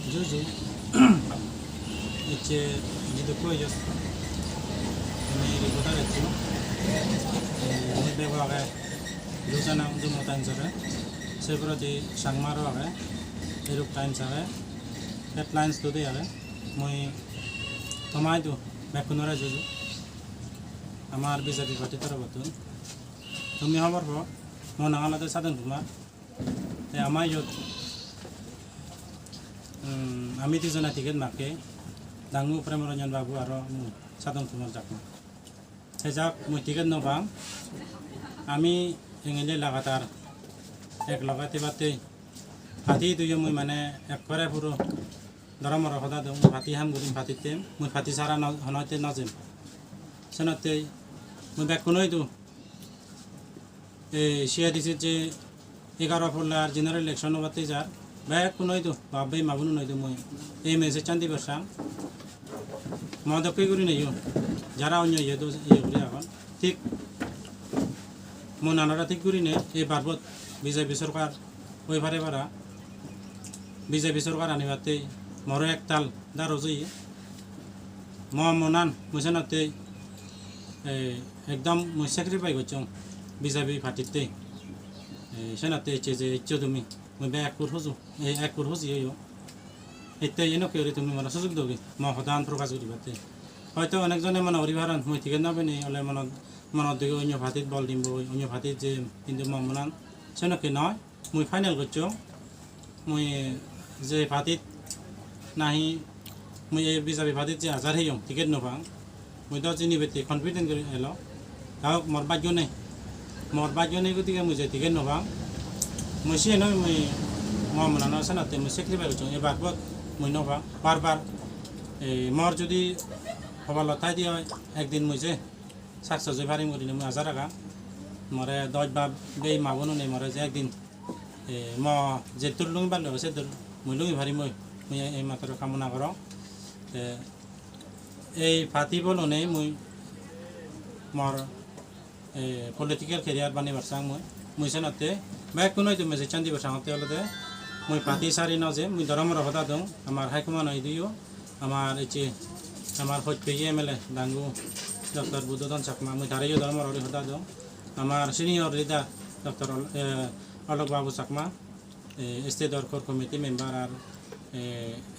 Juju ice giduko yo ni ributa lechu ni bebo age lusana undu motan sare sebrodi sangmaro age eruk times age headlines to de age moi tomai tu bekunora juju amar bisabi bati tara batun তুমি খবর পাও মন আলাদা সাধন কুমার আমার আমি দুজনা ticket মাকে ডাঙু প্রেমরঞ্জন বাবু আর সাধন কুমার যাকমা সে যাক মই টিকেট নপাম আমি এঙেলে লাগাতার এক লগাতে বাতে ফাটি দুই মই মানে একবারে পুরো দরমর সদা দিওঁ ফাটি হাম গুৰিম ফাটিতে মই ফাটি সারা হনতে নজেম সেনতে মই বেক কোনোই দিওঁ শিয়া দিছে যে 11 ফলার জেনারেল ইলেকশন বাতে যার ব্যাক কোনোই তো বাবাই মাবুন নই তো মই এই মেসে চান্দি বর্ষা মদকই করি নাই যারা অন্য ইয়ে তো ইয়ে করে এখন ঠিক মন আনারা ঠিক করি নে এই পার্বত বিজেপি সরকার ওই ভারে ভাড়া বিজেপি সরকার আনিবাতে মরো এক তাল দারো জই মনান মুসেনাতে একদম মই স্যাক্রিফাই করছম বিজেপি পার্টিতে সেনাতে যে ইচ্ছো তুমি মই ব্যাক করে হজু এই এক করে হজি এতে এনে কেউ তুমি মানে সুযোগ দেবে মই সদান প্রকাশ করিবাতে হয়তো অনেকজনে মানে অরিভারান মই ঠিক না বেনি হলে মনত দিকে অন্য ভাতিত বল দিম অন্য ভাতিত যে কিন্তু মই মনান সেনকে নয় মই ফাইনাল করছো মই যে ভাতিত নাহি মই এই বিজেপি ভাতিত যে হাজার হইম টিকেট নপাং মই তো চিনি বেতে কনফিডেন্ট করে এলো তাও মোর ভাগ্য নেই মোর ভাগ্য নেই গতিকে মই যে টিকেট নপাং মই সে নয় মই মনানো সেনাতে মই স্যাক্রিফাই করছো এবার মই নপাং বারবার মোর যদি হবার লতাই দিয়ে হয় একদিন মই যে সাকসেস হয়ে পারিম করি মই হাজার টাকা মরে 10 বা বে মাবনো নেই মরে যে একদিন ম যে তোর লুঙ্গি পারলে সে তোর মই লুঙ্গি ভারি মই এই মাত্র কামনা করো এই ফাটি বলো নেই মই মর পলিটিক্যাল কেরিয়ার বানিবার চাং মই সেনাতে ব্যাক কোনো তুমি যে চান্দি বসাতে হলে মই ফাটি সারি ন যে মই ধরমর হতা দং আমার হাইকমান দিও আমার এই আমার হচ্ছে এমএলএ ডাঙ্গু ডক্টর বুদ্ধধন চাকমা মই ধারাইও ধর্মর হতা দং আমার সিনিয়র লিডার ডক্টর অলক বাবু চাকমা স্টেট অর্কর কমিটি মেম্বার আর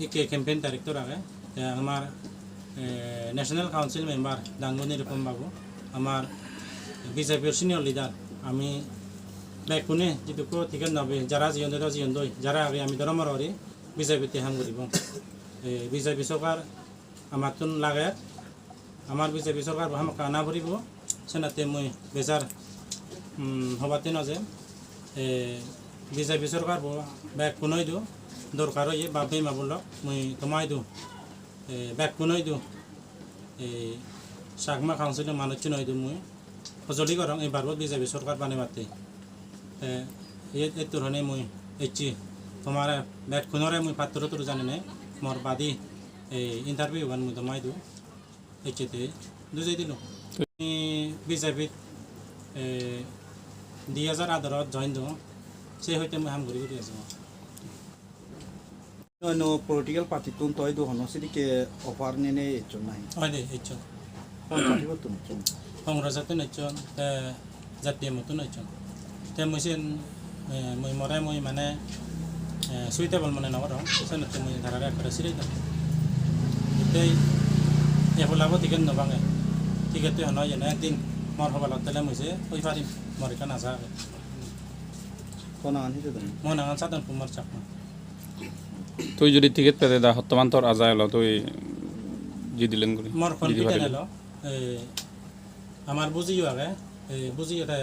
ইকে ক্যাম্পেইন ডাইরেক্টর আগে আমার ন্যাশনাল কাউন্সিল মেম্বার ডাঙ্গু নিরূপম বাবু আমার বিজেপির সিনিয়র লিডার আমি বেকুনে যেটুকু টিকেট নবে যারা জিয়ন দই যারা আগে আমি ধর্মর হরি বিজেপিতে হাম করিব বিজেপি সরকার আমার তুন লাগে আমার বিজেপি সরকার আমাকে আনা ভরিব সেনাতে মই বেজার হবাতে নজে বিজেপি সরকার ব্যাগ কোনোই দিও দরকার হয়ে বাপে মাবল মই তোমাই দিও ব্যাগ কোনোই দিও সাকমা কাউন্সিলের মানুষ নয় দিও মই সজলি করং এবার বিজেপি সরকার বানাবাতে এই ধরনের মই এসছি তোমার ব্যাগ কোনোরে মই পাত্র তোর জানি নাই মোর বাদি ইন্টারভিউ গান মই তোমাই দিও এসেতে দুজাই দিল বিজেপিত 2018 জইন দিওঁ সে হইতে মই হাম ঘুরি আছো no political party tun toy do hono sidike offer nene echon nai হয় দে এসছো kon party tun echon কংগ্রেসতে নেচন জাতীয় মতো নেচন তে মইসেন মই মরে মই মানে সুইটেবল মানে নগর সেনতে মই ধারারে একবারে সিরে দাম এতেই এফলাবো টিকেট নবাঙে টিকেটে হন যেন একদিন মর হবার লাগতে মইসে ওই পারিম মর এখানে আসা kon an hitu dun মন আঙান সাধন কুমার চাকমা তুই যদি টিকিট পেতে দা বর্তমান তোর আজায় হলো তুই জি দিলেন করি মর কনফিডেন্ট এলো আমার বুঝিও আগে বুঝি এটা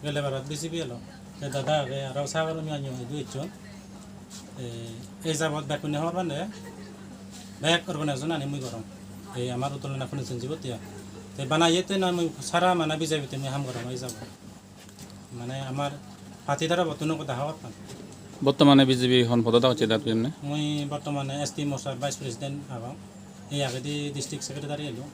গেলে বারাত বিসিবি এলো দাদা আগে আর সাগর আমি আনি দুইজন এই যাবত বেকুনে হওয়ার মানে ব্যাক অর্গানাইজেশন আনি মুই গরম এই আমার উত্তোলনা কোনো সঞ্জীব তিয়া বানাইতে না মুই সারা মানে বিজেপিতে মুই হাম গরম এই যাব মানে আমার পাতিদারা বর্তমান কথা হওয়ার পান বর্তমানে বিজেপি হন পদতা হচ্ছে দাঁত এমনি মুই বর্তমানে এসটি মোর্চার ভাইস প্রেসিডেন্ট আগাম এই আগে দি ডিস্ট্রিক্ট সেক্রেটারি এলো